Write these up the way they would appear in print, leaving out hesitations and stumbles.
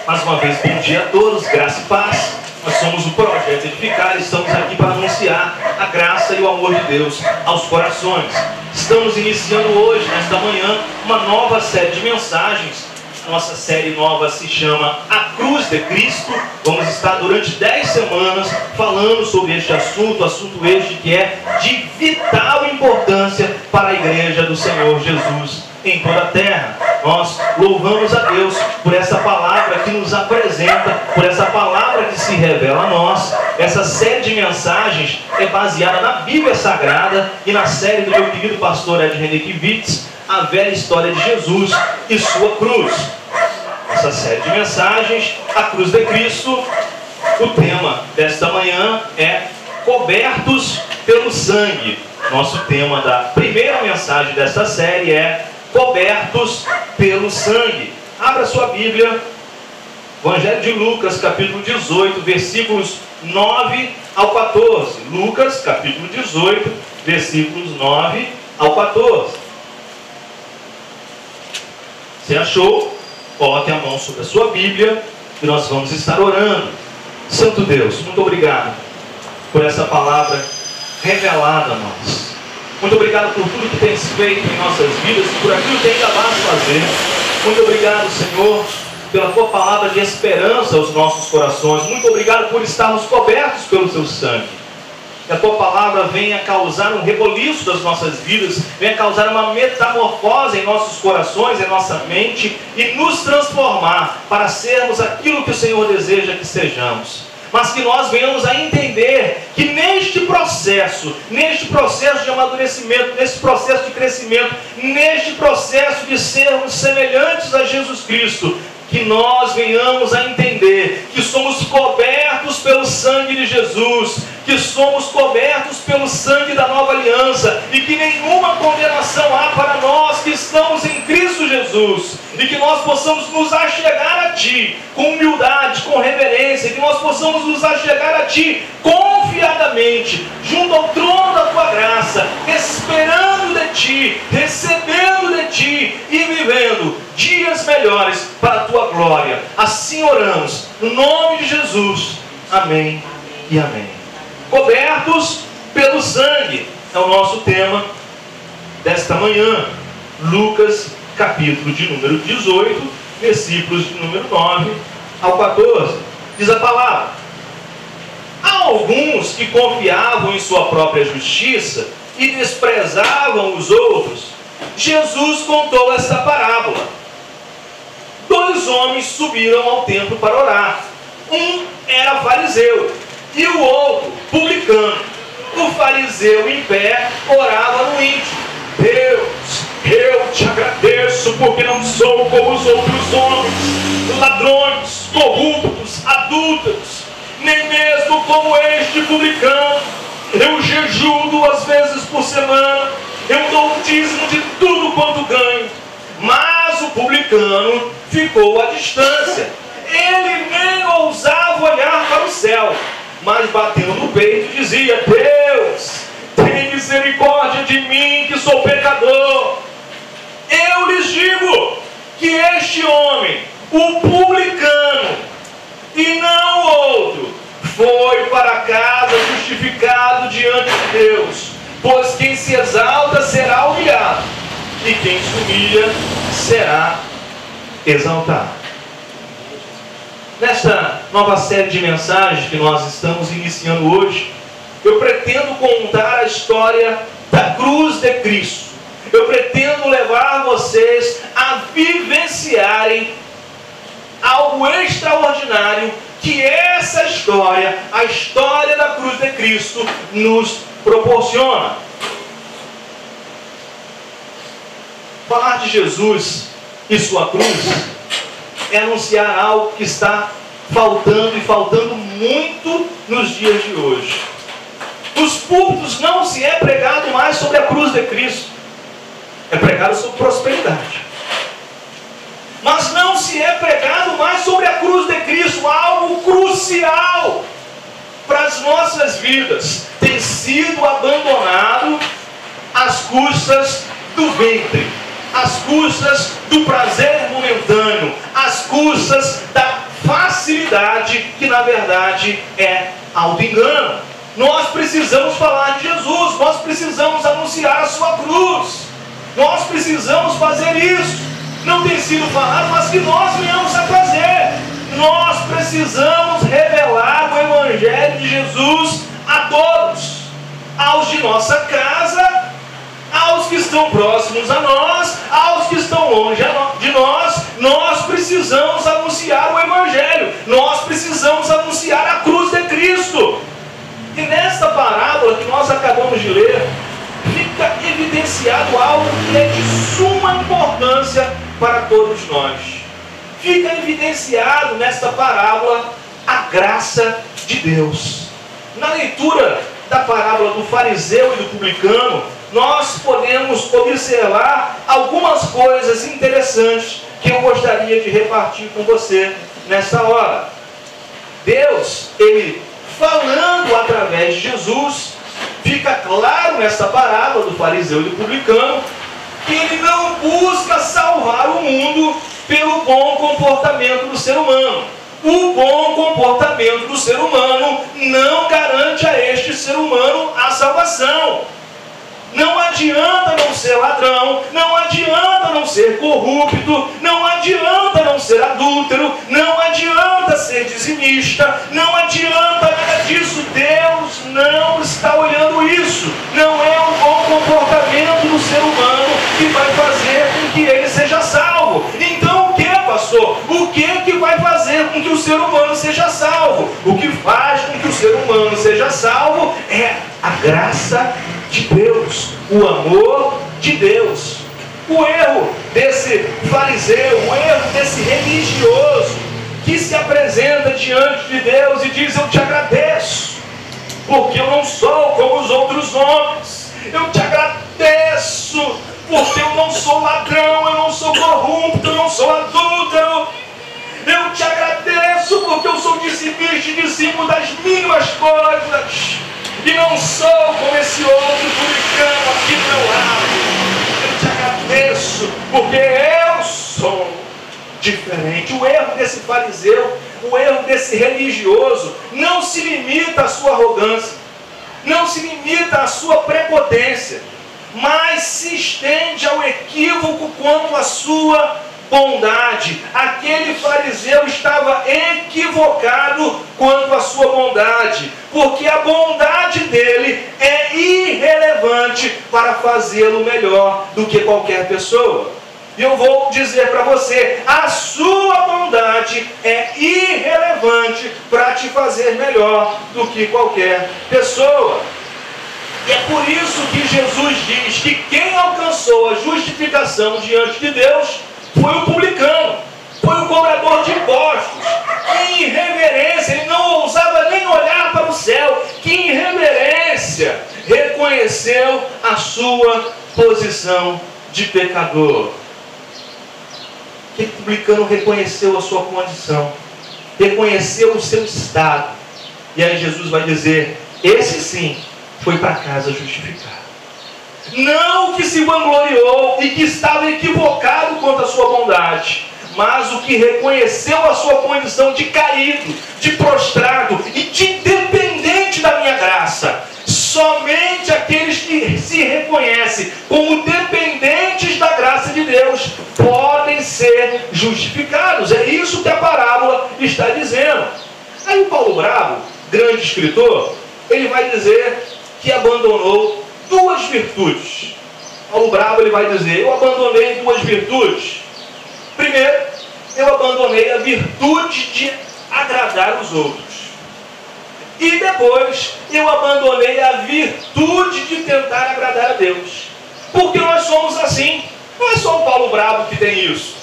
Mais uma vez, bom dia a todos, graça e paz. Nós somos o Projeto Edificar e estamos aqui para anunciar a graça e o amor de Deus aos corações. Estamos iniciando hoje, nesta manhã, uma nova série de mensagens. A nossa série nova se chama A Cruz de Cristo. Vamos estar durante 10 semanas falando sobre este assunto este que é de vital importância para a Igreja do Senhor Jesus em toda a terra. Nós louvamos a Deus por essa palavra que nos apresenta, por essa palavra que se revela a nós. Essa série de mensagens é baseada na Bíblia Sagrada e na série do meu querido pastor Ed Henriquevitz, A Velha História de Jesus e Sua Cruz. Essa série de mensagens, A Cruz de Cristo, o tema desta manhã é Cobertos pelo Sangue. Nosso tema da primeira mensagem desta série é Cobertos pelo Sangue. Abra sua Bíblia, Evangelho de Lucas, capítulo 18, versículos 9 ao 14. Lucas, capítulo 18, versículos 9 ao 14. Você achou? Coloque a mão sobre a sua Bíblia e nós vamos estar orando. Santo Deus, muito obrigado por essa palavra revelada a nós. Muito obrigado por tudo que tens feito em nossas vidas e por aquilo que ainda vais fazer. Muito obrigado, Senhor, pela tua palavra de esperança aos nossos corações. Muito obrigado por estarmos cobertos pelo teu sangue. Que a tua palavra venha causar um reboliço das nossas vidas, venha causar uma metamorfose em nossos corações, em nossa mente e nos transformar para sermos aquilo que o Senhor deseja que sejamos. Mas que nós venhamos a entender que neste processo de amadurecimento, nesse processo de crescimento, neste processo de sermos semelhantes a Jesus Cristo, que nós venhamos a entender que somos cobertos pelo sangue de Jesus, que somos cobertos pelo sangue da nova aliança e que nenhuma condenação há para nós que estamos em Cristo Jesus, e que nós possamos nos achegar a Ti com humildade, com reverência, que nós possamos nos achegar a Ti confiadamente, junto ao trono da Tua graça, esperando de Ti, recebendo de Ti e vivendo dias melhores para a Tua glória. Assim oramos, no nome de Jesus. Amém e amém. Cobertos pelo sangue é o nosso tema desta manhã. Lucas, capítulo de número 18, versículos de número 9 ao 14. Diz a palavra: há alguns que confiavam em sua própria justiça e desprezavam os outros. Jesus contou esta parábola. 2 homens subiram ao templo para orar. Um era fariseu e o outro publicano. O fariseu em pé orava no íntimo: Deus, eu te agradeço porque não sou como os outros homens, ladrões, corruptos, adúlteros, nem mesmo como este publicano. Eu jejuo 2 vezes por semana, eu dou o dízimo de tudo quanto ganho. Mas o publicano ficou à distância. Ele nem ousava olhar para o céu, mas batendo no peito dizia: Deus, tem misericórdia de mim que sou pecador. Eu lhes digo que este homem, o publicano, e não o outro, foi para casa justificado diante de Deus. Pois quem se exalta será humilhado, e quem se humilha será exaltado. Nesta nova série de mensagens que nós estamos iniciando hoje, eu pretendo contar a história da cruz de Cristo. Eu pretendo levar vocês a vivenciarem algo extraordinário que essa história, a história da cruz de Cristo, nos proporciona. Falar de Jesus e sua cruz é anunciar algo que está faltando e faltando muito nos dias de hoje. Nos púlpitos não se é pregado mais sobre a cruz de Cristo, é pregado sobre prosperidade. Mas não se é pregado mais sobre a cruz de Cristo, algo crucial para as nossas vidas. Tem sido abandonado às custas do ventre, às custas do prazer momentâneo, às custas da facilidade que na verdade é auto-engano. Nós precisamos falar de Jesus, nós precisamos anunciar a sua cruz, nós precisamos fazer isso. Não tem sido falado, mas que nós venhamos a fazer. Nós precisamos revelar o Evangelho de Jesus a todos, aos de nossa casa, aos que estão próximos a nós, aos que estão longe de nós. Nós precisamos anunciar o Evangelho, nós precisamos anunciar a cruz de Cristo. E nesta parábola que nós acabamos de ler, fica evidenciado algo que é de suma importância para todos nós. Fica evidenciado nesta parábola a graça de Deus. Na leitura da parábola do fariseu e do publicano, nós podemos observar algumas coisas interessantes que eu gostaria de repartir com você nessa hora. Deus, Ele falando através de Jesus, fica claro nessa parábola do fariseu e do publicano, que Ele não busca salvar o mundo pelo bom comportamento do ser humano. O bom comportamento do ser humano não garante a este ser humano a salvação. Não adianta não ser ladrão, não adianta não ser corrupto, não adianta não ser adúltero, não adianta ser dizimista, não adianta nada disso. Deus não está olhando isso. Não é o bom comportamento do ser humano que vai fazer com que ele seja salvo. Então o que, pastor? O que vai fazer com que o ser humano seja salvo? O que faz com que o ser humano seja salvo é a graça de Deus, o amor de Deus. O erro desse fariseu, o erro desse religioso que se apresenta diante de Deus e diz: eu te agradeço, porque eu não sou como os outros homens. Eu te agradeço, porque eu não sou ladrão, eu não sou corrupto, eu não sou adúltero. Eu te agradeço, porque eu sou dizimista e dizimo das mínimas coisas. E não sou como esse outro publicano aqui do meu lado. Eu te agradeço, porque eu sou diferente. O erro desse fariseu, o erro desse religioso, não se limita à sua arrogância, não se limita à sua prepotência, mas se estende ao equívoco quanto à sua bondade. Aquele fariseu estava equivocado quanto à sua bondade, porque a bondade dele é irrelevante para fazê-lo melhor do que qualquer pessoa. E eu vou dizer para você, a sua bondade é irrelevante para te fazer melhor do que qualquer pessoa. E é por isso que Jesus diz que quem alcançou a justificação diante de Deus foi o publicano, foi o cobrador de impostos. Que irreverência, ele não ousava nem olhar para o céu. Que irreverência, reconheceu a sua posição de pecador. Que publicano reconheceu a sua condição, reconheceu o seu estado. E aí Jesus vai dizer: esse sim foi para casa justificado. Não o que se vangloriou e que estava equivocado quanto à sua bondade, mas o que reconheceu a sua condição de caído, de prostrado e de dependente da minha graça. Somente aqueles que se reconhecem como dependentes da graça de Deus podem ser justificados. É isso que a parábola está dizendo. Aí o Paulo Bravo, grande escritor, ele vai dizer que abandonou duas virtudes. Paulo Bravo, ele vai dizer: eu abandonei duas virtudes. Primeiro, eu abandonei a virtude de agradar os outros. E depois, eu abandonei a virtude de tentar agradar a Deus. Porque nós somos assim. Não é só o Paulo Bravo que tem isso.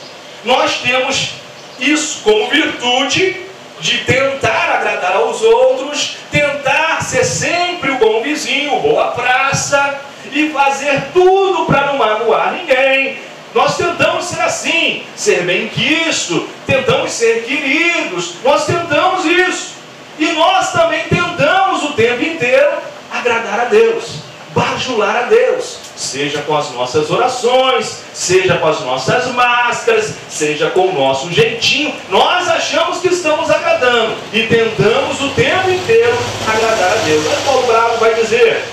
Nós temos isso como virtude de tentar agradar aos outros, tentar ser sempre o bom vizinho, boa praça, e fazer tudo para não magoar ninguém. Nós tentamos ser assim, ser bem-quisto, tentamos ser queridos, nós tentamos isso. E nós também tentamos o tempo inteiro agradar a Deus, bajular a Deus, seja com as nossas orações, seja com as nossas máscaras, seja com o nosso jeitinho. Nós achamos que estamos agradando e tentamos o tempo inteiro agradar a Deus. Mas Paulo Bravo vai dizer: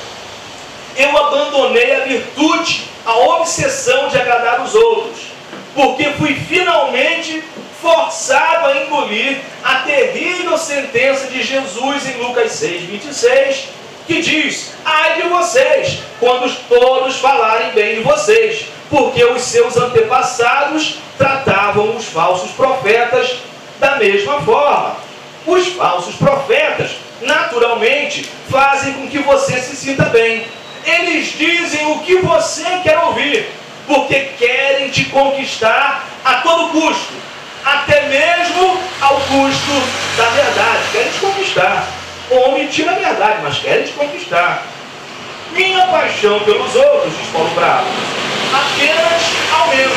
eu abandonei a virtude, a obsessão de agradar os outros, porque fui finalmente forçado a engolir a terrível sentença de Jesus em Lucas 6:26, que diz: ai de vocês, quando todos falarem bem de vocês, porque os seus antepassados tratavam os falsos profetas da mesma forma. Os falsos profetas, naturalmente, fazem com que você se sinta bem. Eles dizem o que você quer ouvir, porque querem te conquistar a todo custo, até mesmo ao custo da verdade. Querem te conquistar, ou omitir a verdade, mas querem te conquistar. Minha paixão pelos outros, diz Paulo Bravo, apenas aumenta,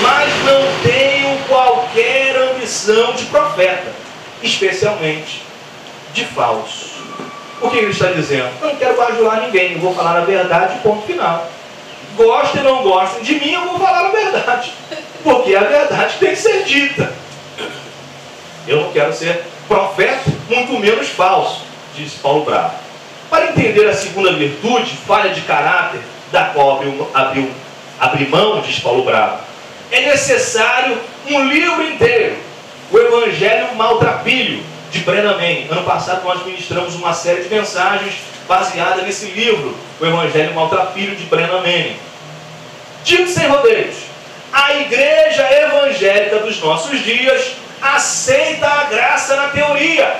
mas não tenho qualquer ambição de profeta, especialmente de falso. O que ele está dizendo? Eu não quero bajular ninguém, eu vou falar a verdade, ponto final. Gostem ou não gostem de mim, eu vou falar a verdade, porque a verdade tem que ser dita. Eu não quero ser profeta, muito menos falso, diz Paulo Bravo. Para entender a segunda virtude, falha de caráter, da qual abri mão, diz Paulo Bravo, é necessário um livro inteiro, o Evangelho Maltrapilho, de Brennan Manning. Ano passado nós ministramos uma série de mensagens baseada nesse livro, o Evangelho Maltrapilho, de Brennan Manning. Dito sem rodeios, a igreja evangélica dos nossos dias aceita a graça na teoria,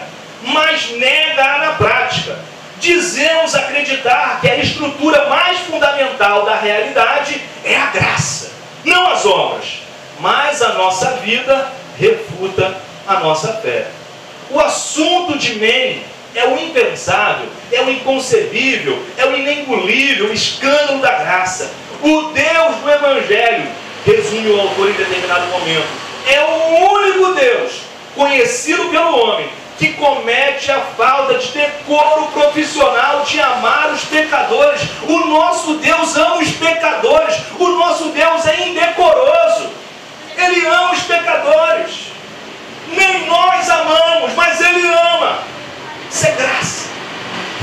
mas nega-a na prática. Dizemos acreditar que a estrutura mais fundamental da realidade é a graça, não as obras, mas a nossa vida refuta a nossa fé. O assunto de Manning é o impensável, é o inconcebível, é o inengolível, o escândalo da graça. O Deus do Evangelho, resume o autor em determinado momento, é o único Deus conhecido pelo homem que comete a falta de decoro profissional de amar os pecadores. O nosso Deus ama os pecadores. O nosso Deus é indecoroso. Ele ama os pecadores. Nem nós amamos, mas Ele ama. Isso é graça.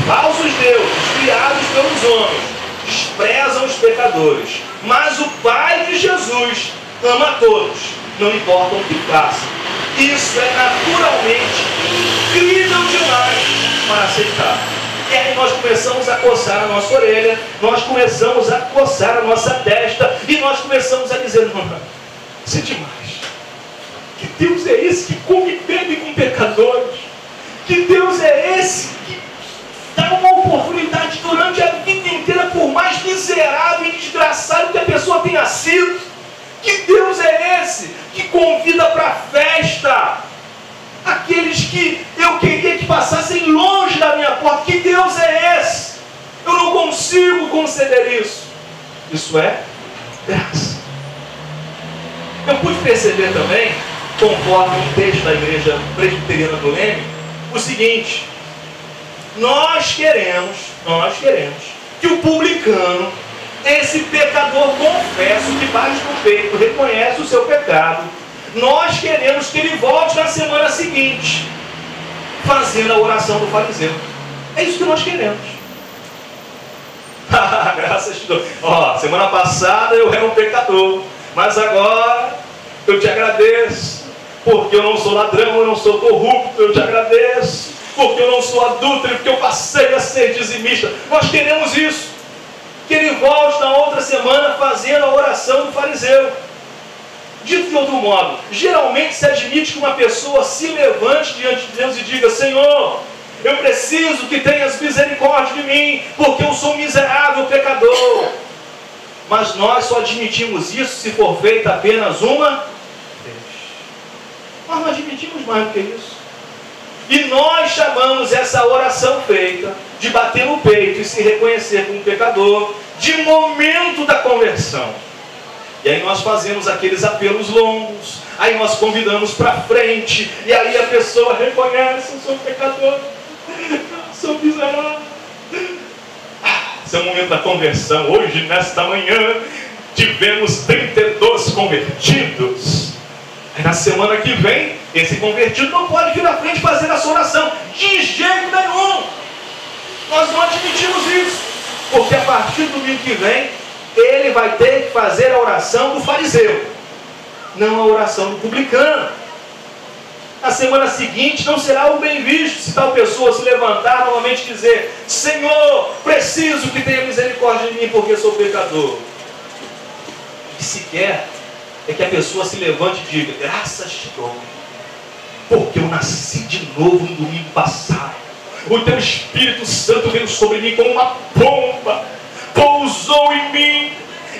Falsos deuses, criados pelos homens, desprezam os pecadores. Mas o Pai de Jesus ama a todos, não importa o que façam. Isso é naturalmente incrível demais para aceitar. E aí nós começamos a coçar a nossa orelha, nós começamos a coçar a nossa testa, e nós começamos a dizer: não, isso é demais. Que Deus é esse que come e bebe com pecadores? Que Deus é esse que dá uma oportunidade durante a vida inteira, por mais miserável e desgraçado que a pessoa tenha sido? Que Deus é esse que convida para a festa aqueles que eu queria que passassem longe da minha porta? Que Deus é esse? Eu não consigo conceder isso. Isso é graça. Eu pude perceber também, conforme um texto da igreja presbiteriana do Leme, o seguinte: nós queremos que o publicano, esse pecador confesso, que bate no peito, reconhece o seu pecado, nós queremos que ele volte na semana seguinte, fazendo a oração do fariseu. É isso que nós queremos. Graças a Deus. Semana passada eu era um pecador, mas agora eu te agradeço, porque eu não sou ladrão, eu não sou corrupto, eu te agradeço, porque eu não sou adúltero, porque eu passei a ser dizimista. Nós queremos isso. Que ele volte na outra semana fazendo a oração do fariseu. Dito de outro modo, geralmente se admite que uma pessoa se levante diante de Deus e diga: Senhor, eu preciso que tenhas misericórdia de mim, porque eu sou um miserável pecador. Mas nós só admitimos isso se for feita apenas uma vez. Nós não admitimos mais do que isso. E nós chamamos essa oração feita de bater no peito e se reconhecer como pecador de momento da conversão. E aí nós fazemos aqueles apelos longos, aí nós convidamos para frente, e aí a pessoa reconhece: eu sou pecador, eu sou miserável. Esse é o momento da conversão. Hoje, nesta manhã, tivemos 32 convertidos. Aí na semana que vem Esse convertido não pode vir à frente fazer essa oração. De jeito nenhum. Nós não admitimos isso. Porque a partir do domingo que vem, ele vai ter que fazer a oração do fariseu, não a oração do publicano. Na semana seguinte não será o bem visto se tal pessoa se levantar novamente e dizer: Senhor, preciso que tenha misericórdia de mim porque sou pecador. O que se quer é que a pessoa se levante e diga: graças te dou, porque eu nasci de novo no domingo passado. O teu Espírito Santo veio sobre mim como uma pomba, pousou em mim,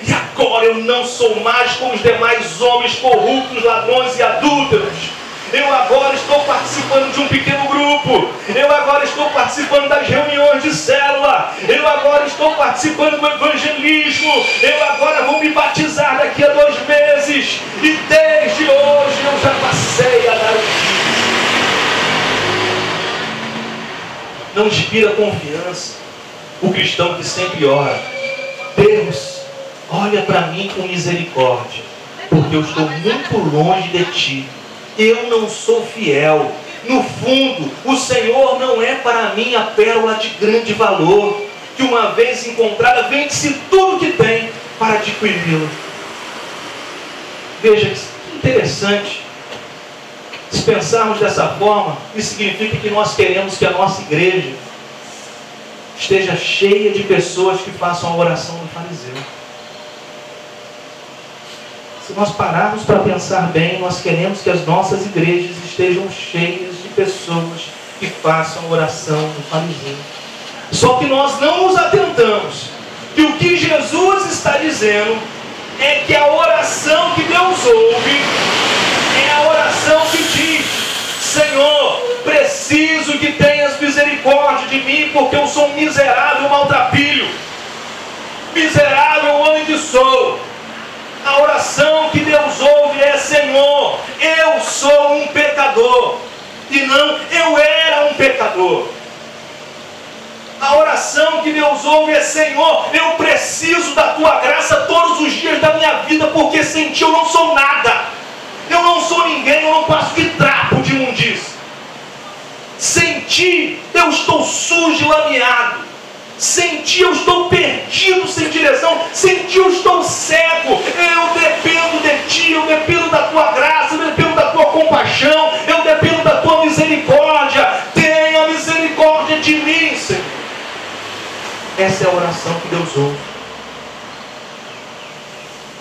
e agora eu não sou mais como os demais homens corruptos, ladrões e adúlteros. Eu agora estou participando de um pequeno grupo. Eu agora estou participando das reuniões de célula. Eu agora estou participando do evangelismo. Eu agora vou me batizar daqui a 2 meses. E desde hoje eu já passei a dar o dízimo. Não inspira confiança o cristão que sempre ora: Deus, olha para mim com misericórdia, porque eu estou muito longe de ti. Eu não sou fiel. No fundo, o Senhor não é para mim a pérola de grande valor, que uma vez encontrada, vende-se tudo que tem para adquiri-la. Veja que interessante. Se pensarmos dessa forma, isso significa que nós queremos que a nossa igreja esteja cheia de pessoas que façam a oração do fariseu. Se nós pararmos para pensar bem, nós queremos que as nossas igrejas estejam cheias de pessoas que façam a oração do fariseu. Só que nós não nos atentamos que o que Jesus está dizendo é que a oração que Deus ouve é a oração que diz: Senhor, preciso que tenhas misericórdia de mim, porque eu sou um miserável maltrapilho, miserável homem que sou. A oração que Deus ouve é: Senhor, eu sou um pecador, e não eu era um pecador. A oração que Deus ouve é: Senhor, eu preciso da Tua graça todos os dias da minha vida, porque sem Ti eu não sou nada. Eu não sou ninguém, eu não passo de trapo de imundícia. Sem Ti eu estou sujo e lameado. Sem Ti eu estou perdido, sem direção. Sem Ti eu estou cego. Eu dependo de Ti, eu dependo da Tua graça, eu dependo da Tua compaixão, eu dependo da Tua misericórdia. Tenha misericórdia de mim, Senhor. Essa é a oração que Deus ouve.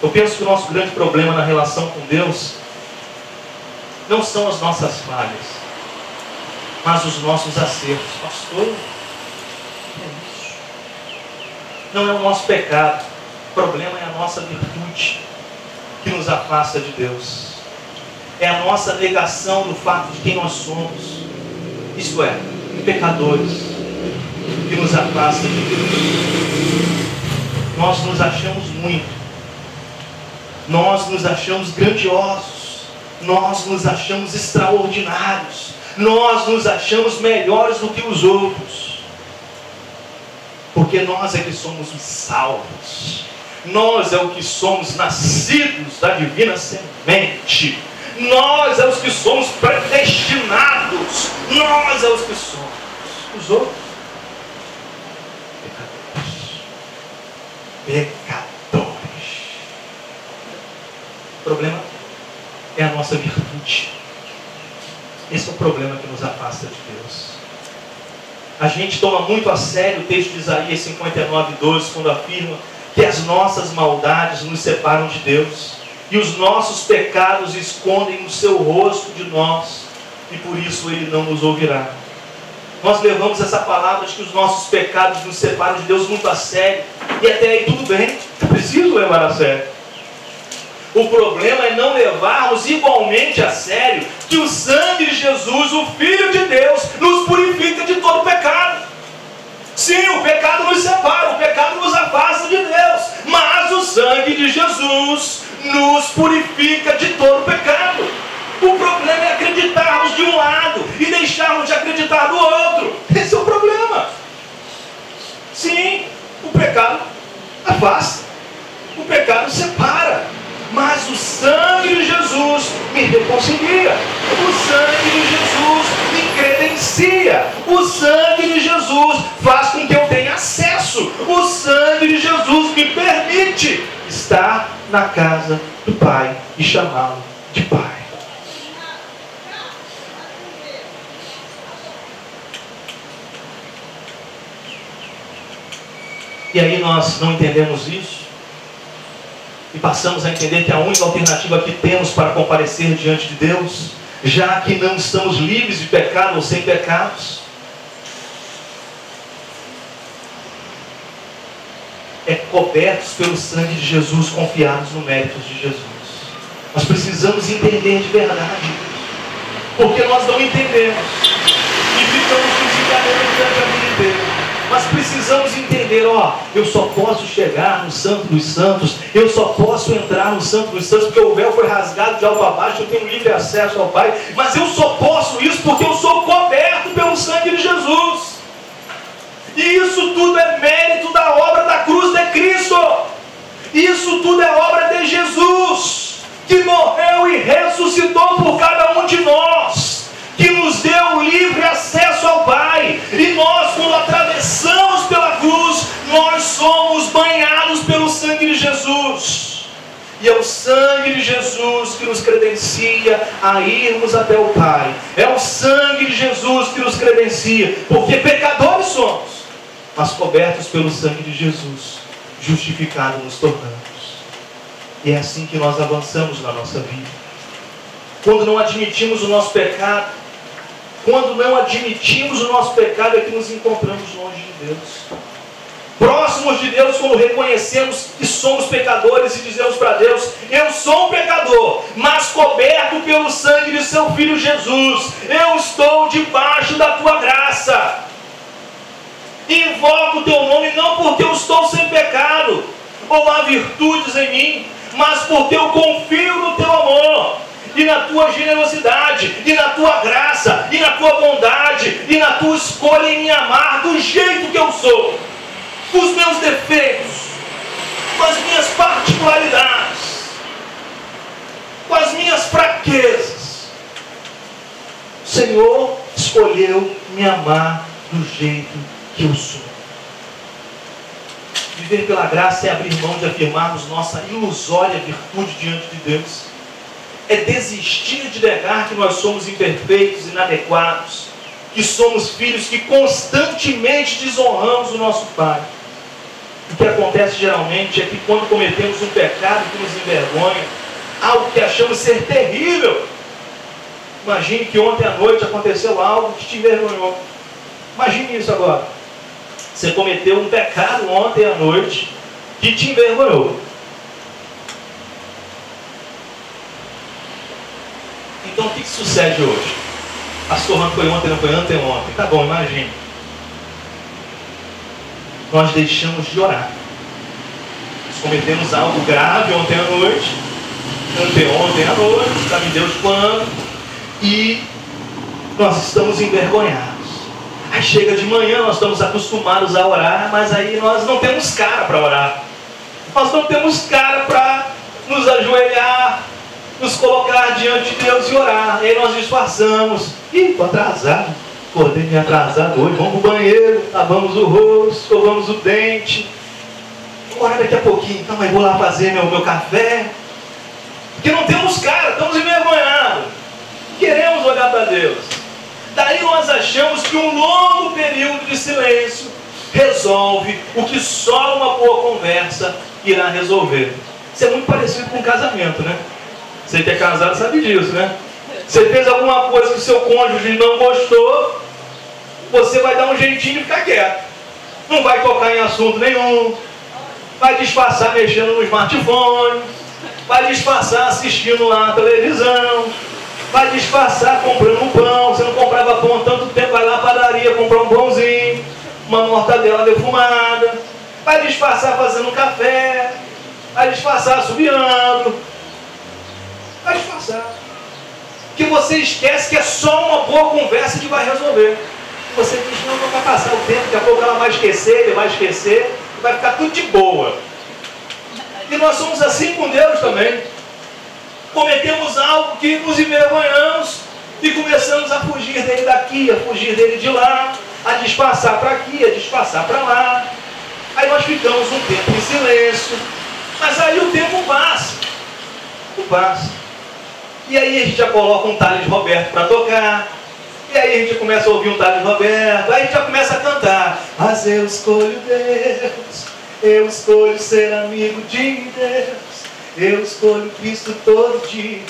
Eu penso que o nosso grande problema na relação com Deus não são as nossas falhas, mas os nossos acertos. Pastor, é isso. Não é o nosso pecado. O problema é a nossa virtude que nos afasta de Deus. É a nossa negação do fato de quem nós somos. Isto é, pecadores, que nos afasta de Deus. Nós nos achamos muito. Nós nos achamos grandiosos. Nós nos achamos extraordinários. Nós nos achamos melhores do que os outros. Porque nós é que somos os salvos. Nós é o que somos nascidos da divina semente. Nós é os que somos predestinados. Nós é os que somos. Os outros, pecadores. O problema é a nossa virtude. Esse é o problema que nos afasta de Deus. A gente toma muito a sério o texto de Isaías 59:12, quando afirma que as nossas maldades nos separam de Deus e os nossos pecados escondem o seu rosto de nós, e por isso Ele não nos ouvirá. Nós levamos essa palavra de que os nossos pecados nos separam de Deus muito a sério, e até aí tudo bem, é preciso levar a sério. O problema é não levarmos igualmente a sério que o sangue de Jesus, o Filho de Deus, nos purifica de todo pecado. Sim, o pecado nos separa, o pecado nos afasta de Deus, mas o sangue de Jesus nos purifica de todo pecado. O problema é acreditarmos de um lado e deixarmos de acreditar do outro. Esse é o problema. Sim, o pecado afasta, o pecado separa, mas o sangue de Jesus me reconcilia. O sangue de Jesus me credencia. O sangue de Jesus faz com que eu tenha acesso. O sangue de Jesus me permite estar na casa do Pai e chamá-lo de Pai. E aí nós não entendemos isso e passamos a entender que a única alternativa que temos para comparecer diante de Deus, já que não estamos livres de pecado ou sem pecados, é cobertos pelo sangue de Jesus, confiados no mérito de Jesus. Nós precisamos entender de verdade isso, porque nós não entendemos e ficamos desenganando durante a vida inteira. Mas precisamos entender, eu só posso chegar no Santo dos Santos, eu só posso entrar no Santo dos Santos, porque o véu foi rasgado de alto a baixo, eu tenho livre acesso ao Pai, mas eu só posso isso porque eu sou coberto pelo sangue de Jesus. E isso tudo é mérito da obra da cruz de Cristo. Isso tudo é obra de Jesus, que morreu e ressuscitou por cada um de nós, que nos deu livre acesso ao Pai. E nós, quando atravessamos pela cruz, nós somos banhados pelo sangue de Jesus. E é o sangue de Jesus que nos credencia a irmos até o Pai. É o sangue de Jesus que nos credencia, porque pecadores somos, mas cobertos pelo sangue de Jesus, justificados nos tornamos. E é assim que nós avançamos na nossa vida. Quando não admitimos o nosso pecado, é que nos encontramos longe de Deus. Próximos de Deus, quando reconhecemos que somos pecadores e dizemos para Deus: eu sou um pecador, mas coberto pelo sangue de seu Filho Jesus, eu estou debaixo da tua graça. Invoco o teu nome não porque eu estou sem pecado ou há virtudes em mim, mas porque eu confio no teu amor e na tua generosidade, e na tua graça, e na tua bondade, e na tua escolha em me amar do jeito que eu sou, com os meus defeitos, com as minhas particularidades, com as minhas fraquezas. O Senhor escolheu me amar do jeito que eu sou. Viver pela graça é abrir mão de afirmarmos nossa ilusória virtude diante de Deus. É desistir de negar que nós somos imperfeitos, inadequados, que somos filhos que constantemente desonramos o nosso Pai. O que acontece geralmente é que quando cometemos um pecado que nos envergonha, algo que achamos ser terrível, imagine que ontem à noite aconteceu algo que te envergonhou. Imagine isso agora. Você cometeu um pecado ontem à noite que te envergonhou. Então o que sucede hoje? Pastor, não foi ontem, não foi anteontem. Tá bom, imagine. Nós deixamos de orar. Nós cometemos algo grave ontem à noite, anteontem à noite, sabe Deus quando, e nós estamos envergonhados. Aí chega de manhã, nós estamos acostumados a orar, mas aí nós não temos cara para orar. Nós não temos cara para nos ajoelhar, nos colocar diante de Deus e orar. E aí nós disfarçamos. Estou atrasado. Acordei meio atrasado hoje. Vamos para o banheiro, lavamos o rosto, escovamos o dente. Vou orar daqui a pouquinho. Então, mas vou lá fazer meu café. Porque não temos cara, estamos envergonhados. Queremos olhar para Deus. Daí nós achamos que um longo período de silêncio resolve o que só uma boa conversa irá resolver. Isso é muito parecido com um casamento, né? Você que é casado sabe disso, né? Você fez alguma coisa que o seu cônjuge não gostou, você vai dar um jeitinho de ficar quieto. Não vai tocar em assunto nenhum, vai disfarçar mexendo no smartphone, vai disfarçar assistindo lá a televisão, vai disfarçar comprando um pão. Você não comprava pão há tanto tempo, vai lá à padaria comprar um pãozinho, uma mortadela defumada, vai disfarçar fazendo um café, vai disfarçar assobiando, vai disfarçar. Porque você esquece que é só uma boa conversa que vai resolver. Você diz: não vai passar o tempo, daqui a pouco ela vai esquecer, ele vai esquecer, e vai ficar tudo de boa. E nós somos assim com Deus também. cometemos algo que nos envergonhamos e começamos a fugir dele daqui, a fugir dele de lá, a disfarçar para aqui, a disfarçar para lá. Aí nós ficamos um tempo em silêncio, mas aí o tempo passa, e aí a gente já coloca um Thales Roberto para tocar, e aí a gente começa a ouvir um Thales Roberto, aí a gente já começa a cantar: mas eu escolho Deus, eu escolho ser amigo de Deus, eu escolho Cristo todo dia,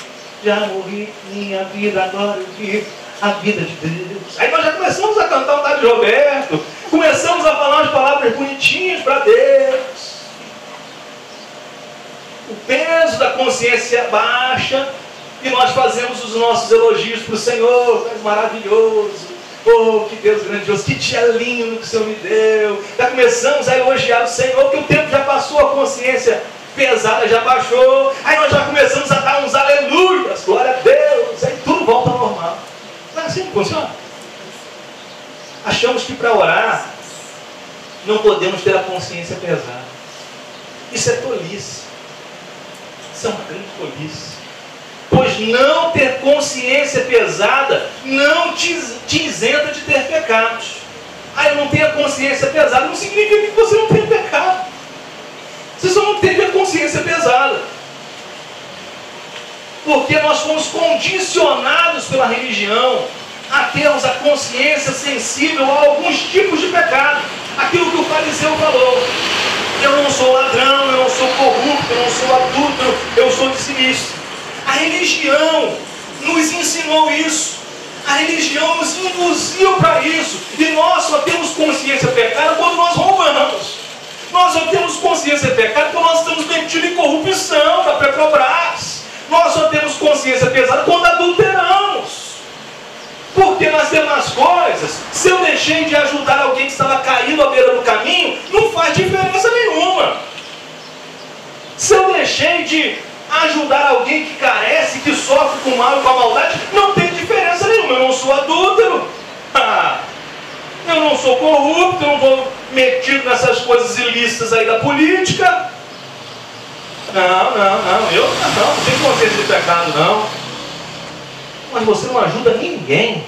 já morri, minha vida agora eu vivo a vida de Deus. Aí nós já começamos a cantar um Thales Roberto, começamos a falar umas palavras bonitinhas para Deus. O peso da consciência baixa e nós fazemos os nossos elogios para o Senhor. Tu és maravilhoso, oh, que Deus grandioso, que dia lindo que o Senhor me deu. Já começamos a elogiar o Senhor, porque o tempo já passou, a consciência pesada já baixou. Aí nós já começamos a dar uns aleluias, glória a Deus, aí tudo volta ao normal. Não é assim que funciona? Achamos que para orar não podemos ter a consciência pesada. Isso é tolice. Isso é uma grande tolice. Pois não ter consciência pesada não te isenta de ter pecados. Ah, eu não tenho a consciência pesada, não significa que você não tem pecado. Você só não teve a consciência pesada. Porque nós fomos condicionados pela religião a termos a consciência sensível a alguns tipos de pecado. Aquilo que o fariseu falou: eu não sou ladrão, eu não sou corrupto, eu não sou adúltero, eu sou sinistro. A religião nos ensinou isso. A religião nos induziu para isso. E nós só temos consciência pecada quando nós roubamos. Nós só temos consciência pecada quando nós estamos metidos em corrupção da Petrobras. Nós só temos consciência pesada quando adulteramos. Porque nas demais coisas, se eu deixei de ajudar alguém que estava caído à beira do caminho, não faz diferença nenhuma. Se eu deixei de ajudar alguém que carece, que sofre com o mal e com a maldade, não tem diferença nenhuma. Eu não sou adúltero, eu não sou corrupto, eu não vou metido nessas coisas ilícitas aí da política. Eu não tenho consciência de pecado, não. Mas você não ajuda ninguém.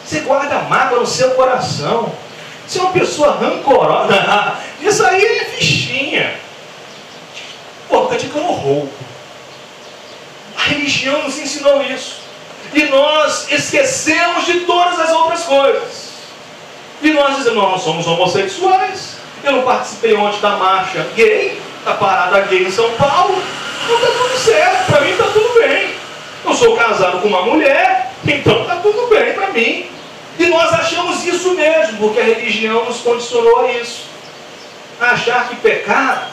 Você guarda mágoa no seu coração. Você é uma pessoa rancorosa. Isso aí é fichinha. O importante é que eu não roubo. A religião nos ensinou isso. E nós esquecemos de todas as outras coisas. E nós dizemos: nós somos homossexuais. Eu não participei ontem da marcha gay, da parada gay em São Paulo. Então está tudo certo, para mim está tudo bem. Eu sou casado com uma mulher, então está tudo bem para mim. E nós achamos isso mesmo, porque a religião nos condicionou a isso. A achar que pecado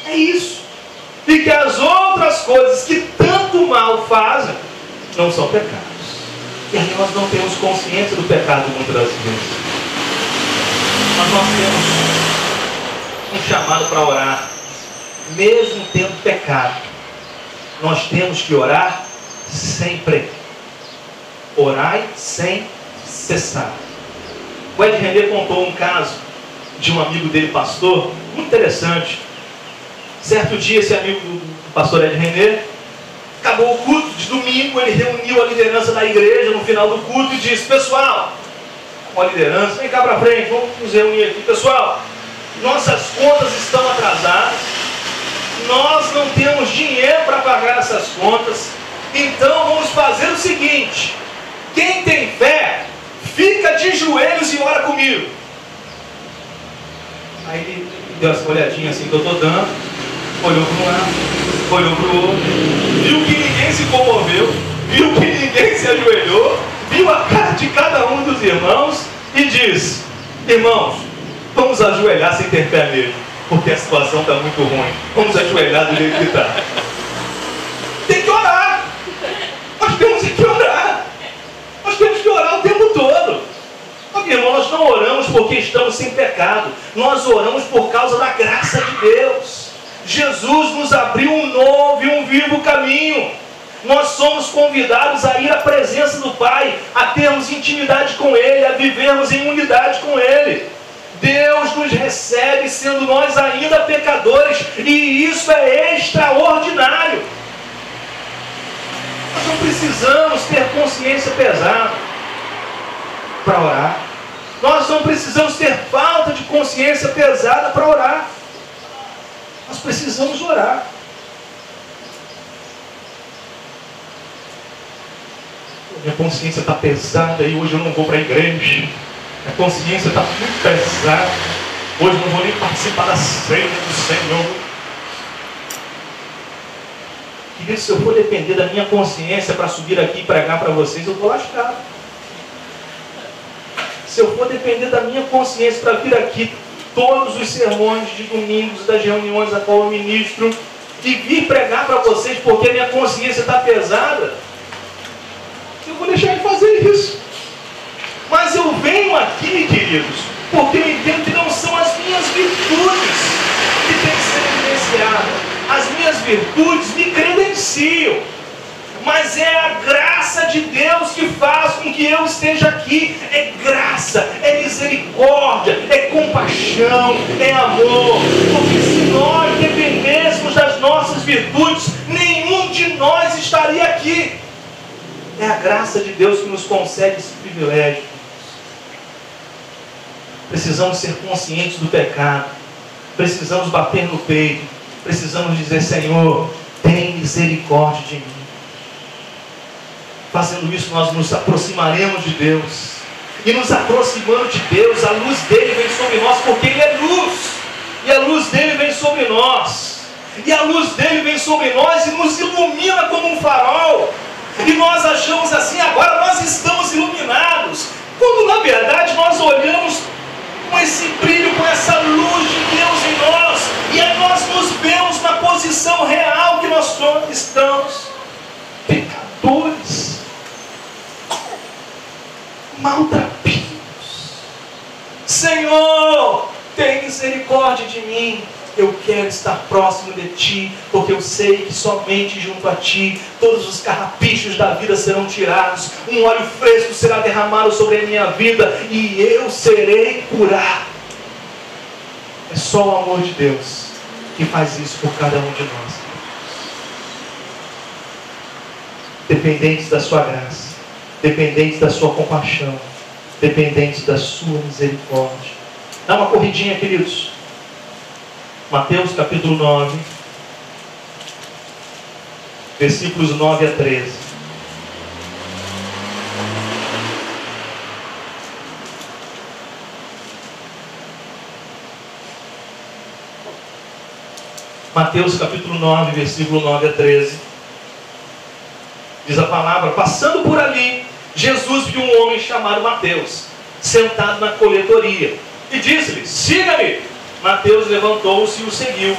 é isso. E que as outras coisas que tanto mal fazem não são pecados. E aí nós não temos consciência do pecado muitas das vezes. Mas nós temos um chamado para orar. Mesmo tendo pecado, nós temos que orar sempre. Orai sem cessar. O Ed René contou um caso de um amigo dele, pastor, muito interessante. Certo dia, esse amigo do pastor Ed René, acabou o culto de domingo, ele reuniu a liderança da igreja no final do culto e disse: pessoal, com a liderança, vem cá para frente, vamos nos reunir aqui. Pessoal, nossas contas estão atrasadas, nós não temos dinheiro para pagar essas contas, então vamos fazer o seguinte: quem tem fé, fica de joelhos e ora comigo. Aí ele deu essa olhadinha assim que eu estou dando, olhou para um lado, olhou para o outro, viu que ninguém se comoveu, viu que ninguém se ajoelhou, viu a cara de cada um dos irmãos e disse: irmãos, vamos ajoelhar sem ter fé nele, porque a situação está muito ruim. Vamos ajoelhar do jeito que está. Tem que orar. Nós temos que orar. Nós temos que orar o tempo todo. Irmão, nós não oramos porque estamos sem pecado. Nós oramos por causa da graça de Deus. Jesus nos abriu um novo e um vivo caminho. Nós somos convidados a ir à presença do Pai, a termos intimidade com Ele, a vivermos em unidade com Ele. Deus nos recebe sendo nós ainda pecadores, e isso é extraordinário. não precisamos ter consciência pesada para orar. Nós não precisamos ter falta de consciência pesada para orar. Nós precisamos orar. Minha consciência está pesada e hoje eu não vou para a igreja. Minha consciência está muito pesada. Hoje eu não vou nem participar da ceia do Senhor. Querido, se eu for depender da minha consciência para subir aqui e pregar para vocês, eu estou lascado. Se eu for depender da minha consciência para vir aqui todos os sermões de domingos, das reuniões a qual eu ministro, e vir pregar para vocês porque a minha consciência está pesada, eu vou deixar de fazer isso. Mas eu venho aqui, queridos, porque eu entendo que não são as minhas virtudes que têm que ser evidenciadas. As minhas virtudes me credenciam, mas é a graça de Deus que faz com que eu esteja aqui. É graça, é misericórdia, é compaixão, é amor. Porque se nós dependêssemos das nossas virtudes, nenhum de nós estaria aqui. É a graça de Deus que nos concede esse privilégio. Precisamos ser conscientes do pecado. Precisamos bater no peito. Precisamos dizer: Senhor, tem misericórdia de mim. Fazendo isso, nós nos aproximaremos de Deus. E nos aproximando de Deus, a luz dele vem sobre nós, porque ele é luz. E a luz dele vem sobre nós. E a luz dele vem sobre nós e nos ilumina como um farol. E nós achamos assim: agora nós estamos iluminados. Quando na verdade nós olhamos com esse brilho, com essa luz de Deus em nós, e aí nós nos vemos na posição real que nós estamos: pecadores, maltrapilhos. Senhor, tem misericórdia de mim. Eu quero estar próximo de Ti, porque eu sei que somente junto a Ti todos os carrapichos da vida serão tirados, um óleo fresco será derramado sobre a minha vida e eu serei curado. É só o amor de Deus que faz isso por cada um de nós. Dependentes da Sua graça, dependentes da Sua compaixão, dependentes da Sua misericórdia. Dá uma corridinha, queridos. Mateus capítulo 9, versículos 9 a 13. Mateus capítulo 9, versículo 9 a 13. Diz a palavra: passando por ali, Jesus viu um homem chamado Mateus, sentado na coletoria, e disse-lhe: siga-me. Mateus levantou-se e o seguiu.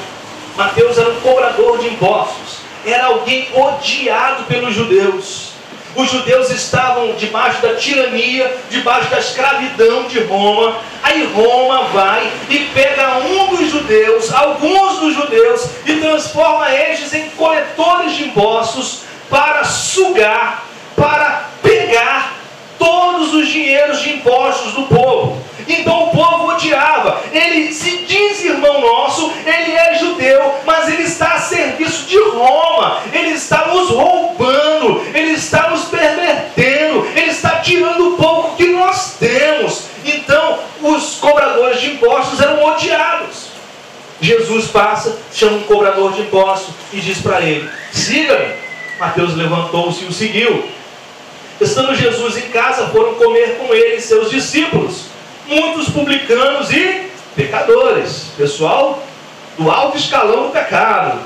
Mateus era um cobrador de impostos. Era alguém odiado pelos judeus. Os judeus estavam debaixo da tirania, debaixo da escravidão de Roma. Aí Roma vai e pega alguns dos judeus, e transforma eles em coletores de impostos para sugar, para pegar todos os dinheiros de impostos do povo. Então o povo odiava. Ele se diz irmão nosso, ele é judeu, mas ele está a serviço de Roma. Ele está nos roubando, ele está nos pervertendo, ele está tirando o pouco que nós temos. Então os cobradores de impostos eram odiados. Jesus passa, chama um cobrador de impostos e diz para ele: siga-me. Mateus levantou-se e o seguiu. Estando Jesus em casa, foram comer com ele e seus discípulos muitos publicanos e pecadores, pessoal do alto escalão do pecado.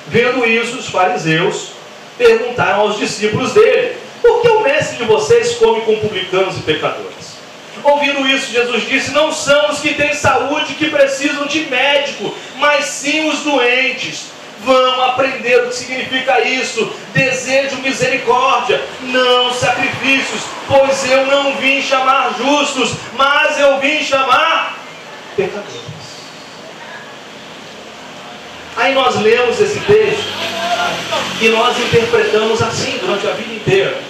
Vendo isso, os fariseus perguntaram aos discípulos dele: por que o mestre de vocês come com publicanos e pecadores? Ouvindo isso, Jesus disse: não são os que têm saúde que precisam de médico, mas sim os doentes. Vão aprender o que significa isso. Desejo misericórdia, não sacrifícios, pois eu não vim chamar justos, mas eu vim chamar pecadores. Aí nós lemos esse texto e nós interpretamos assim durante a vida inteira: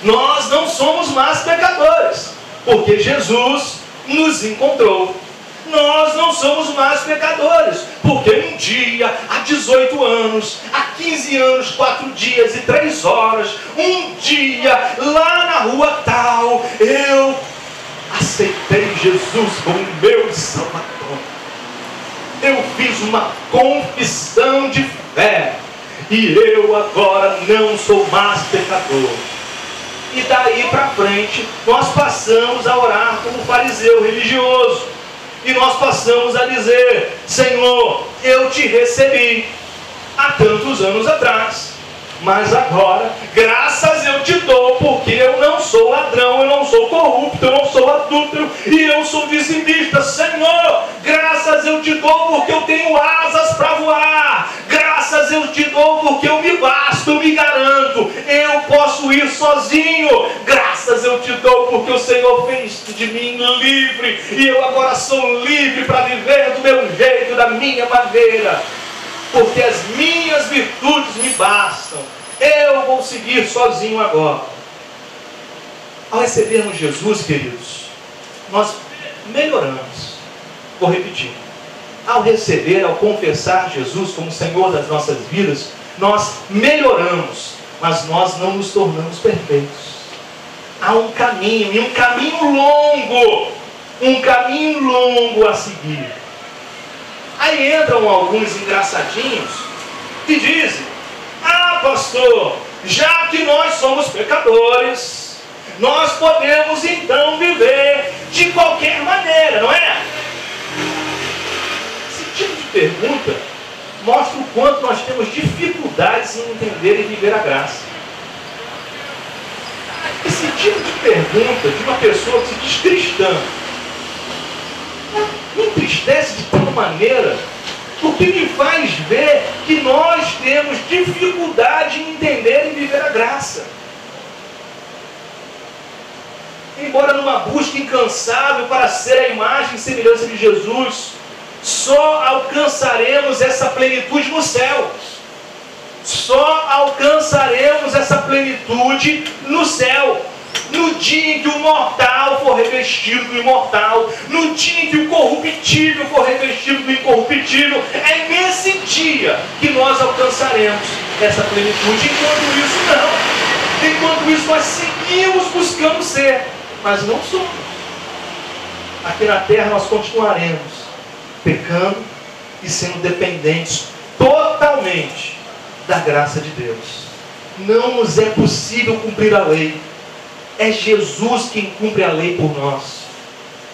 nós não somos mais pecadores, porque Jesus nos encontrou. nós não somos mais pecadores, porque um dia, há 18 anos, há 15 anos, 4 dias e 3 horas, um dia, lá na rua tal, eu aceitei Jesus como meu Salvador. Eu fiz uma confissão de fé, e eu agora não sou mais pecador. E daí para frente, nós passamos a orar como fariseu religioso. E nós passamos a dizer: Senhor, eu te recebi há tantos anos atrás, mas agora, graças eu te dou, porque eu não sou ladrão, eu não sou corrupto, eu não sou adúltero, e eu sou dizimista. Senhor, graças eu te dou, porque eu tenho asas para voar. Graças eu te dou, porque eu me basto, eu me garanto, eu posso ir sozinho. Graças eu te dou, porque o Senhor fez de mim livre, e eu agora sou livre para viver do meu jeito, da minha maneira, porque as minhas virtudes me bastam. Eu vou seguir sozinho agora. Ao recebermos Jesus, queridos, nós melhoramos. Vou repetir. Ao receber, ao confessar Jesus como Senhor das nossas vidas, nós melhoramos, mas nós não nos tornamos perfeitos. Há um caminho, e um caminho longo a seguir. Aí entram alguns engraçadinhos que dizem: ah, pastor, já que nós somos pecadores, nós podemos então viver de qualquer maneira, não é? Esse tipo de pergunta mostra o quanto nós temos dificuldades em entender e viver a graça. Esse tipo de pergunta de uma pessoa que se diz cristã me entristece de tal maneira, porque me faz ver que nós temos dificuldade em entender e viver a graça. Embora numa busca incansável para ser a imagem e semelhança de Jesus, só alcançaremos essa plenitude no céu. Só alcançaremos essa plenitude no céu. No dia em que o mortal for revestido do imortal, no dia em que o corruptível for revestido do incorruptível, é nesse dia que nós alcançaremos essa plenitude. Enquanto isso, não. Enquanto isso, nós seguimos buscando ser, mas não somos. Aqui na terra nós continuaremos pecando e sendo dependentes totalmente da graça de Deus. Não nos é possível cumprir a lei. É Jesus quem cumpre a lei por nós.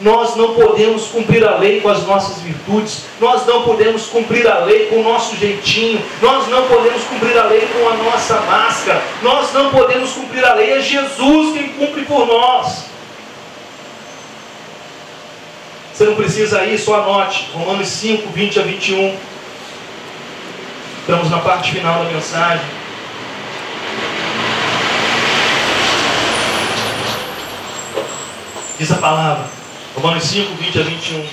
Nós não podemos cumprir a lei com as nossas virtudes. Nós não podemos cumprir a lei com o nosso jeitinho. Nós não podemos cumprir a lei com a nossa máscara. Nós não podemos cumprir a lei. É Jesus quem cumpre por nós. Você não precisa ir, só anote. Romanos 5, 20 a 21. Estamos na parte final da mensagem. Diz a palavra, Romanos 5, 20 a 21.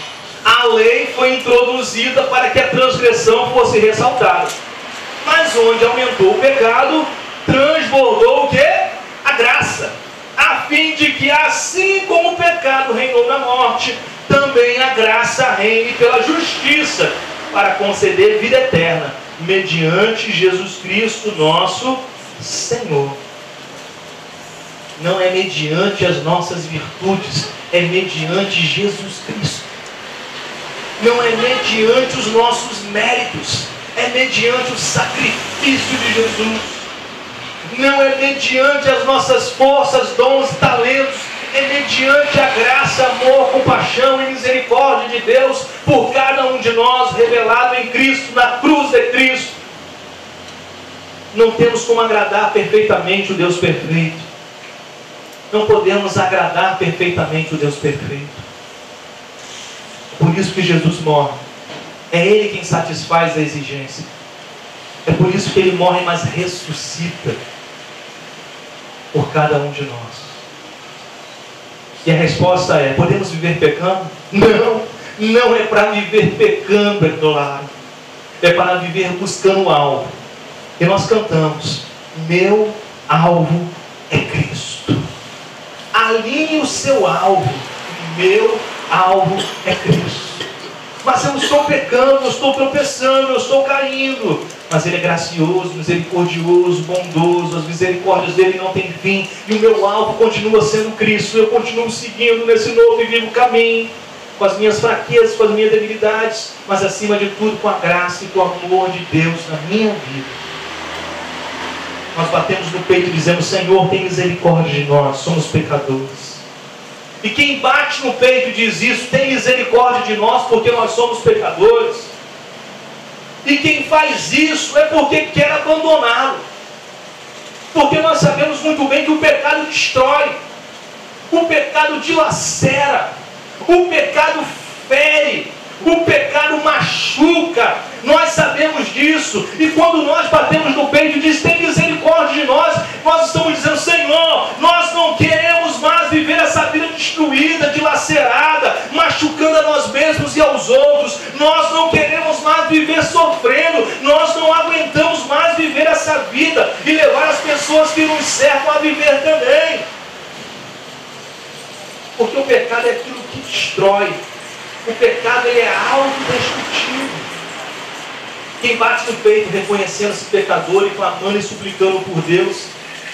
A lei foi introduzida para que a transgressão fosse ressaltada. Mas onde aumentou o pecado, transbordou o quê? A graça. A fim de que assim como o pecado reinou na morte, também a graça reine pela justiça, para conceder vida eterna, mediante Jesus Cristo nosso Senhor. Não é mediante as nossas virtudes, é mediante Jesus Cristo. Não é mediante os nossos méritos, é mediante o sacrifício de Jesus. Não é mediante as nossas forças, dons e talentos, é mediante a graça, amor, compaixão e misericórdia de Deus por cada um de nós, revelado em Cristo, na cruz de Cristo. Não temos como agradar perfeitamente o Deus perfeito. Não podemos agradar perfeitamente o Deus perfeito. Por isso que Jesus morre. É Ele quem satisfaz a exigência. É por isso que Ele morre, mas ressuscita por cada um de nós. E a resposta é: podemos viver pecando? Não, não é para viver pecando, é claro. É para viver buscando o alvo. E nós cantamos: meu alvo é Cristo. Alinhe o seu alvo. Meu alvo é Cristo. Mas eu estou pecando, eu estou tropeçando, eu estou caindo. Mas Ele é gracioso, misericordioso, bondoso. As misericórdias dEle não têm fim. E o meu alvo continua sendo Cristo. Eu continuo seguindo nesse novo e vivo caminho, com as minhas fraquezas, com as minhas debilidades, mas acima de tudo com a graça e com o amor de Deus na minha vida. Nós batemos no peito e dizemos: Senhor, tem misericórdia de nós, somos pecadores. E quem bate no peito e diz isso, tem misericórdia de nós porque nós somos pecadores. E quem faz isso é porque quer abandoná-lo. Porque nós sabemos muito bem que o pecado destrói, o pecado dilacera, o pecado fere, o pecado machuca. Nós sabemos disso. E quando nós batemos no peito e diz: tem misericórdia de nós, nós estamos dizendo: Senhor, nós não queremos mais viver essa vida destruída, dilacerada, machucando a nós mesmos e aos outros. Nós não queremos mais viver sofrendo. Nós não aguentamos mais viver essa vida e levar as pessoas que nos cercam a viver também. Porque o pecado é aquilo que destrói. O pecado, ele é autodestrutivo. Quem bate no peito reconhecendo-se pecador e clamando e suplicando por Deus,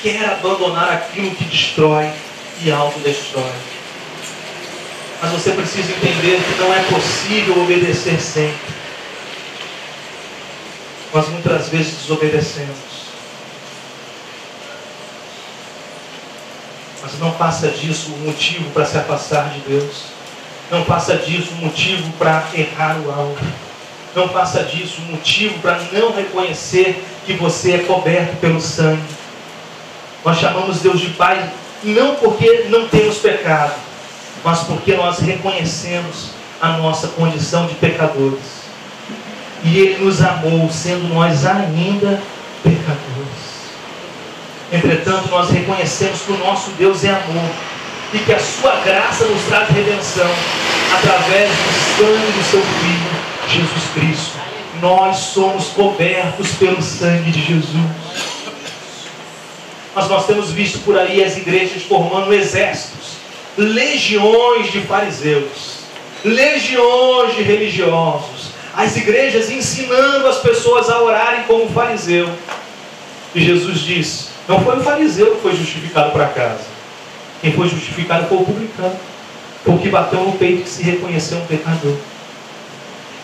quer abandonar aquilo que destrói e autodestrói. Mas você precisa entender que não é possível obedecer sempre. Nós muitas vezes desobedecemos. Mas não faça disso um motivo para se afastar de Deus. Não faça disso um motivo para errar o alvo. Não faça disso um motivo para não reconhecer que você é coberto pelo sangue. Nós chamamos Deus de Pai não porque não temos pecado, mas porque nós reconhecemos a nossa condição de pecadores. E Ele nos amou, sendo nós ainda pecadores. Entretanto, nós reconhecemos que o nosso Deus é amor e que a sua graça nos traz redenção através do sangue do seu Filho, Jesus Cristo. Nós somos cobertos pelo sangue de Jesus. Mas nós temos visto por aí as igrejas formando exércitos, legiões de fariseus, legiões de religiosos, as igrejas ensinando as pessoas a orarem como fariseu. E Jesus disse: não foi o fariseu que foi justificado para casa. Quem foi justificado foi o publicano, foi o que bateu no peito e se reconheceu um pecador.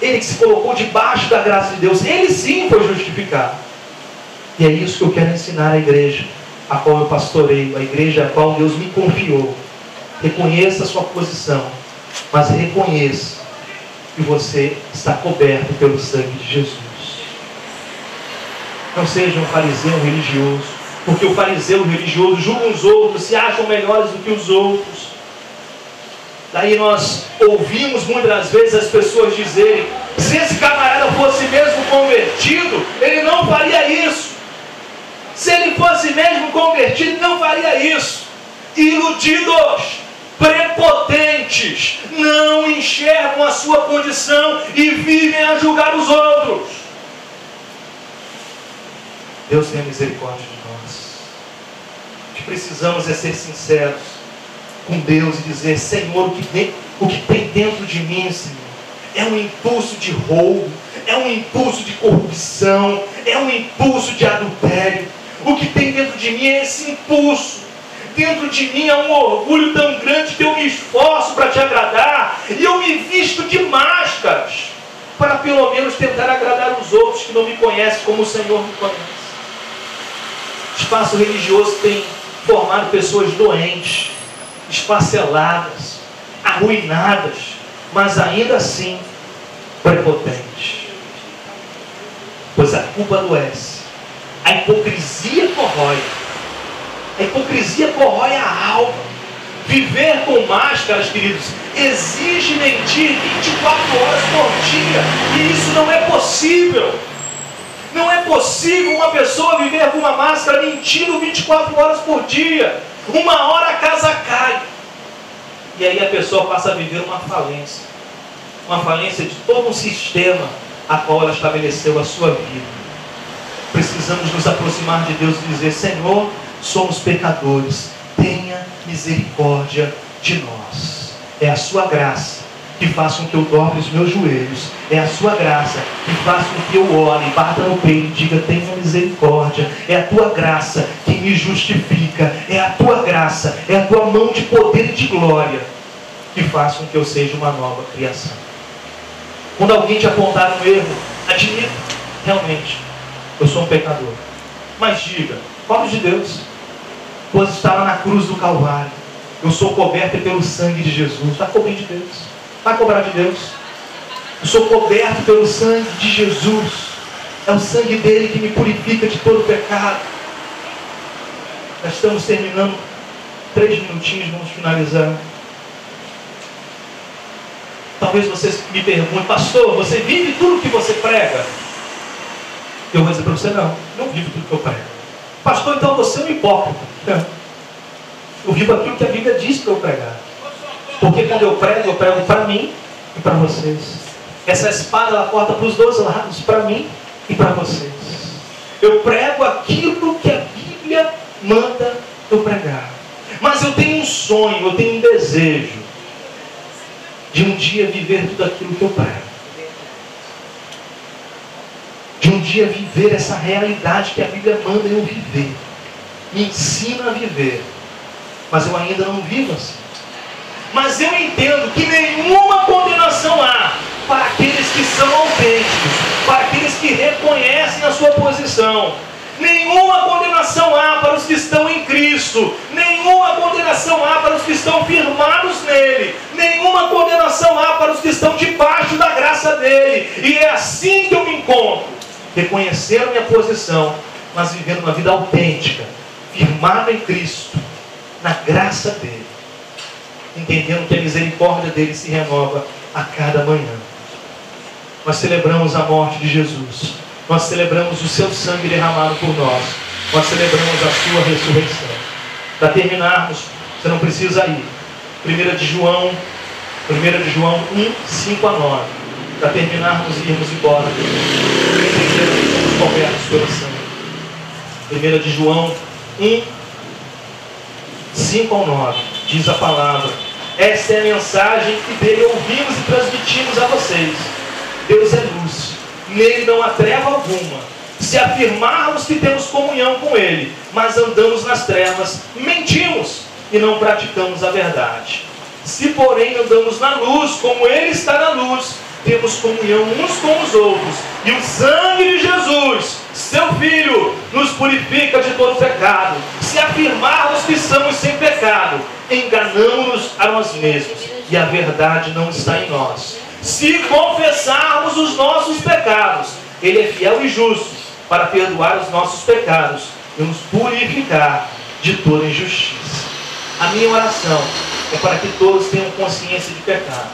Ele que se colocou debaixo da graça de Deus, ele sim foi justificado. E é isso que eu quero ensinar à igreja a qual eu pastoreio, a igreja a qual Deus me confiou. Reconheça a sua posição, mas reconheça que você está coberto pelo sangue de Jesus. Não seja um fariseu religioso, porque o fariseu religioso julga os outros, se acham melhores do que os outros. Daí nós ouvimos muitas vezes as pessoas dizerem: se esse camarada fosse mesmo convertido, ele não faria isso. Se ele fosse mesmo convertido, não faria isso. Iludidos, prepotentes, não enxergam a sua condição e vivem a julgar os outros. Deus tenha misericórdia de nós. O que precisamos é ser sinceros com Deus e dizer: Senhor, o que tem dentro de mim, Senhor, é um impulso de roubo, é um impulso de corrupção, é um impulso de adultério. O que tem dentro de mim é esse impulso. Dentro de mim há um orgulho tão grande que eu me esforço para te agradar, e eu me visto de máscaras para pelo menos tentar agradar os outros que não me conhecem como o Senhor me conhece. O espaço religioso tem formado pessoas doentes, esfaceladas, arruinadas, mas ainda assim prepotentes. Pois a culpa adoece, a hipocrisia corrói. A hipocrisia corrói a alma. Viver com máscaras, queridos, exige mentir 24 horas por dia. E isso não é possível. Não é possível uma pessoa viver com uma máscara mentindo 24 horas por dia. Uma hora a casa cai. E aí a pessoa passa a viver uma falência. Uma falência de todo um sistema a qual ela estabeleceu a sua vida. Precisamos nos aproximar de Deus e dizer: Senhor, somos pecadores, tenha misericórdia de nós. É a sua graça que faz com que eu dobre os meus joelhos. É a sua graça que faz com que eu ore, bata no peito e diga: tenha misericórdia. É a tua graça que me justifica. É a tua graça, é a tua mão de poder e de glória que faz com que eu seja uma nova criação. Quando alguém te apontar um erro, admita: realmente, eu sou um pecador. Mas diga: pobre de Deus, pois está lá na cruz do Calvário. Eu sou coberto pelo sangue de Jesus. Vai cobrir de Deus. Vai cobrar de Deus. Eu sou coberto pelo sangue de Jesus. É o sangue dele que me purifica de todo pecado. Nós estamos terminando. 3 minutinhos, vamos finalizar. Talvez vocês me perguntem: pastor, você vive tudo que você prega? Eu vou dizer para você: não vivo tudo que eu prego. Pastor, então você é um hipócrita. Eu vivo aquilo que a Bíblia diz para eu pregar. Porque quando eu prego para mim e para vocês. Essa espada, ela corta para os dois lados, para mim e para vocês. Eu prego aquilo que a Bíblia manda eu pregar. Mas eu tenho um sonho, eu tenho um desejo de um dia viver tudo aquilo que eu prego. De um dia viver essa realidade que a Bíblia manda eu viver. Me ensina a viver. Mas eu ainda não vivo assim. Mas eu entendo que nenhuma condenação há para aqueles que são autênticos, para aqueles que reconhecem a sua posição. Nenhuma condenação há para os que estão em Cristo. Nenhuma condenação há para os que estão firmados nele. Nenhuma condenação há para os que estão debaixo da graça dele. E é assim que eu me encontro, reconhecendo a minha posição, mas vivendo uma vida autêntica, firmado em Cristo, na graça dele, entendendo que a misericórdia dele se renova a cada manhã. Nós celebramos a morte de Jesus. Nós celebramos o seu sangue derramado por nós. Nós celebramos a sua ressurreição. Para terminarmos, você não precisa ir. 1 de João 1, 5 a 9. Para terminarmos e irmos embora. Entendendo que somos cobertos pelo sangue. 1 de João 1, 5 ao 9. Diz a palavra: esta é a mensagem que dele ouvimos e transmitimos a vocês. Deus é luz, nele não há treva alguma. Se afirmarmos que temos comunhão com ele, mas andamos nas trevas, mentimos e não praticamos a verdade. Se porém andamos na luz, como ele está na luz, temos comunhão uns com os outros, e o sangue de Jesus, seu Filho, nos purifica de todo pecado. Se afirmarmos que estamos sem pecado, enganamos-nos a nós mesmos, e a verdade não está em nós. Se confessarmos os nossos pecados, ele é fiel e justo para perdoar os nossos pecados e nos purificar de toda injustiça. A minha oração é para que todos tenham consciência de pecado.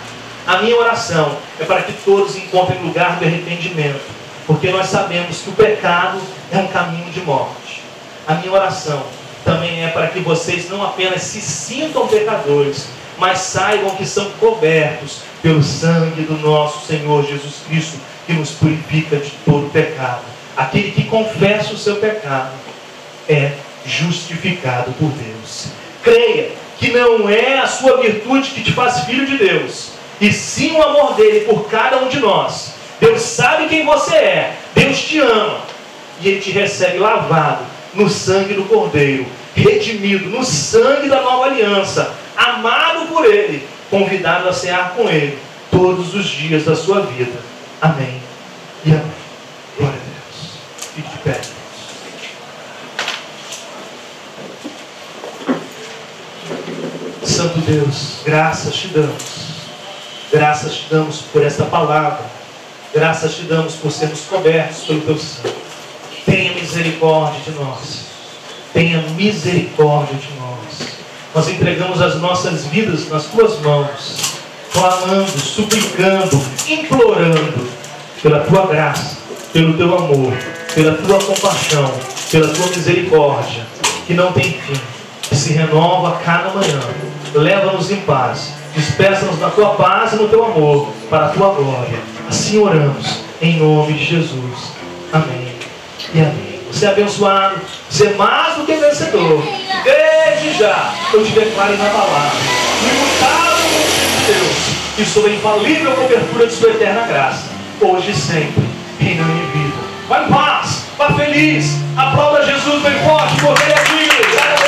A minha oração é para que todos encontrem lugar de arrependimento, porque nós sabemos que o pecado é um caminho de morte. A minha oração também é para que vocês não apenas se sintam pecadores, mas saibam que são cobertos pelo sangue do nosso Senhor Jesus Cristo, que nos purifica de todo pecado. Aquele que confessa o seu pecado é justificado por Deus. Creia que não é a sua virtude que te faz filho de Deus, e sim o amor dele por cada um de nós. Deus sabe quem você é, Deus te ama, e ele te recebe lavado no sangue do Cordeiro, redimido no sangue da nova aliança, amado por ele, convidado a cear com ele todos os dias da sua vida. Amém e amém. Glória a Deus. Fique de pé. Santo Deus, graças te damos. Graças te damos por esta palavra. Graças te damos por sermos cobertos pelo teu sangue. Tenha misericórdia de nós. Tenha misericórdia de nós. Nós entregamos as nossas vidas nas tuas mãos, clamando, suplicando, implorando pela tua graça, pelo teu amor, pela tua compaixão, pela tua misericórdia, que não tem fim, que se renova a cada manhã. Leva-nos em paz, despeça-nos na tua paz e no teu amor, para a tua glória. Assim oramos, em nome de Jesus. Amém e amém. Você é abençoado, você é mais do que vencedor. Desde já eu te declaro na palavra: imutável Deus e sob a infalível cobertura de sua eterna graça, hoje e sempre, reinando em vida. Vá em paz, vá feliz, aplauda Jesus bem forte, porque Ele é digno.